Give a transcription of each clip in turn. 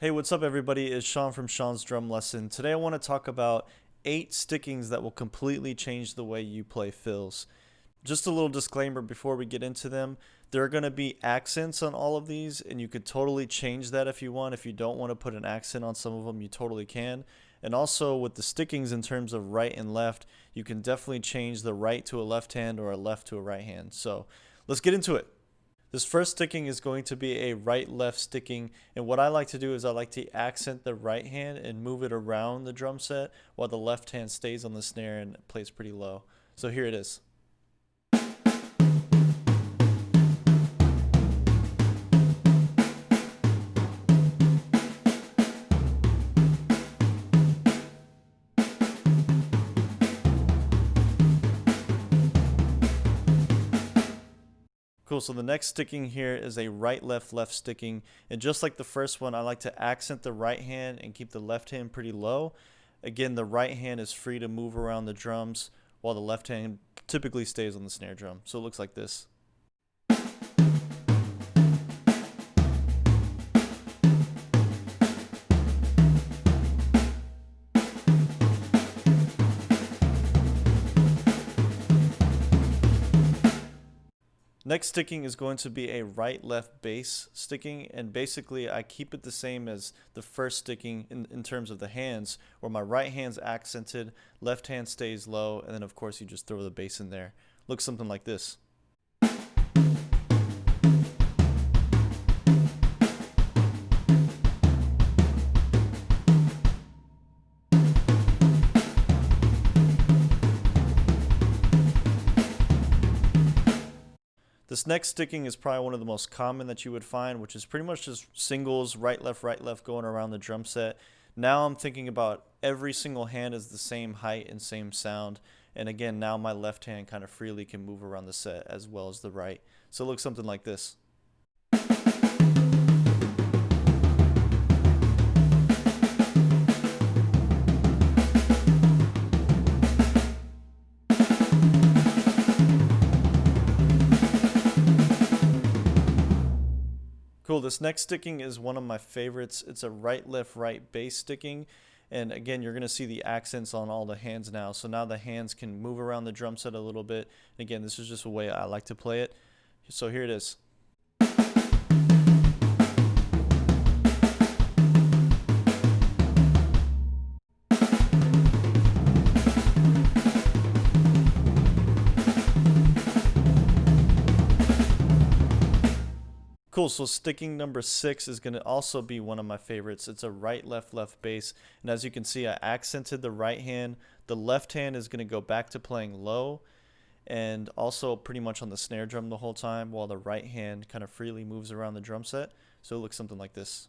Hey, what's up, everybody? It's Sean from Sean's Drum Lesson. Today I want to talk about 8 stickings that will completely change the way you play fills. Just a little disclaimer before we get into them. There are going to be accents on all of these, and you could totally change that if you want. If you don't want to put an accent on some of them, you totally can. And also with the stickings in terms of right and left, you can definitely change the right to a left hand or a left to a right hand. So let's get into it. This first sticking is going to be a right-left sticking, and what I like to do is I like to accent the right hand and move it around the drum set while the left hand stays on the snare and plays pretty low. So here it is. Cool, so the next sticking here is a right-left-left sticking, and just like the first one, I like to accent the right hand and keep the left hand pretty low. Again, the right hand is free to move around the drums while the left hand typically stays on the snare drum. So it looks like this. Next sticking is going to be a right-left bass sticking, and basically I keep it the same as the first sticking in terms of the hands, where my right hand's accented, left hand stays low, and then of course you just throw the bass in there. Looks something like this. This next sticking is probably one of the most common that you would find, which is pretty much just singles, right, left, going around the drum set. Now I'm thinking about every single hand is the same height and same sound. And again, now my left hand kind of freely can move around the set as well as the right. So it looks something like this. Cool, this next sticking is one of my favorites. It's a right bass sticking, and again you're going to see the accents on all the hands now. So now the hands can move around the drum set a little bit. And again, this is just a way I like to play it. So here it is. Cool, so sticking number 6 is going to also be one of my favorites. It's a right bass, and as you can see, I accented the right hand. The left hand is going to go back to playing low and also pretty much on the snare drum the whole time, while the right hand kind of freely moves around the drum set. So it looks something like this.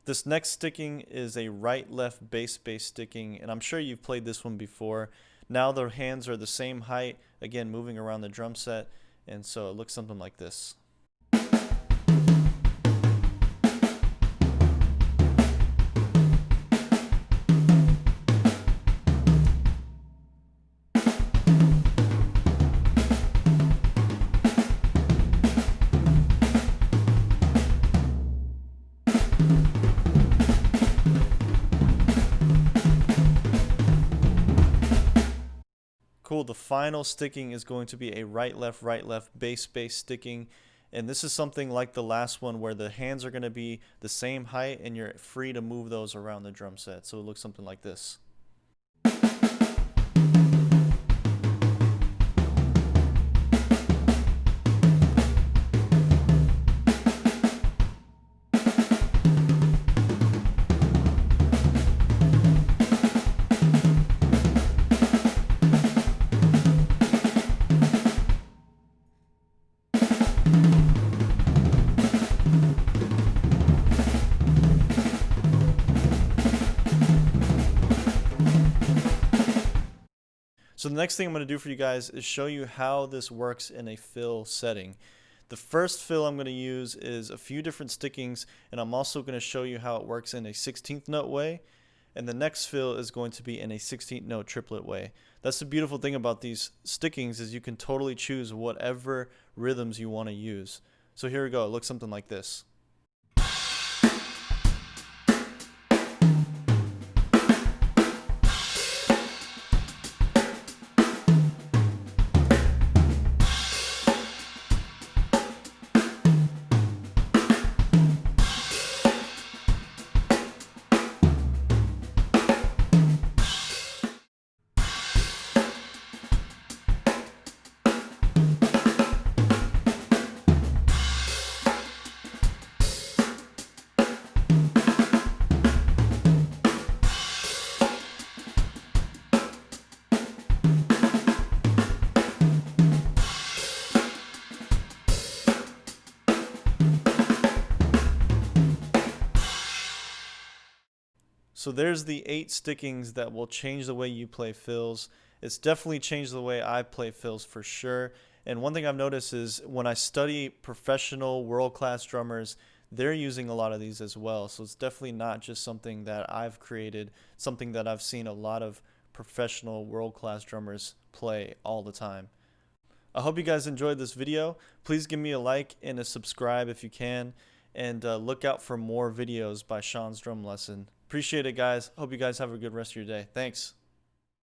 This next sticking is a right-left bass sticking, and I'm sure you've played this one before. Now the hands are the same height, again moving around the drum set, and so it looks something like this. Cool, the final sticking is going to be a right left bass sticking, and this is something like the last one where the hands are going to be the same height and you're free to move those around the drum set. So it looks something like this. So the next thing I'm going to do for you guys is show you how this works in a fill setting. The first fill I'm going to use is a few different stickings, and I'm also going to show you how it works in a 16th note way. And the next fill is going to be in a 16th note triplet way. That's the beautiful thing about these stickings, is you can totally choose whatever rhythms you want to use. So here we go. It looks something like this. So there's the 8 stickings that will change the way you play fills. It's definitely changed the way I play fills for sure. And one thing I've noticed is when I study professional world-class drummers, they're using a lot of these as well. So it's definitely not just something that I've created, something that I've seen a lot of professional world-class drummers play all the time. I hope you guys enjoyed this video. Please give me a like and a subscribe if you can. And look out for more videos by Sean's Drum Lesson. Appreciate it, guys. Hope you guys have a good rest of your day. Thanks.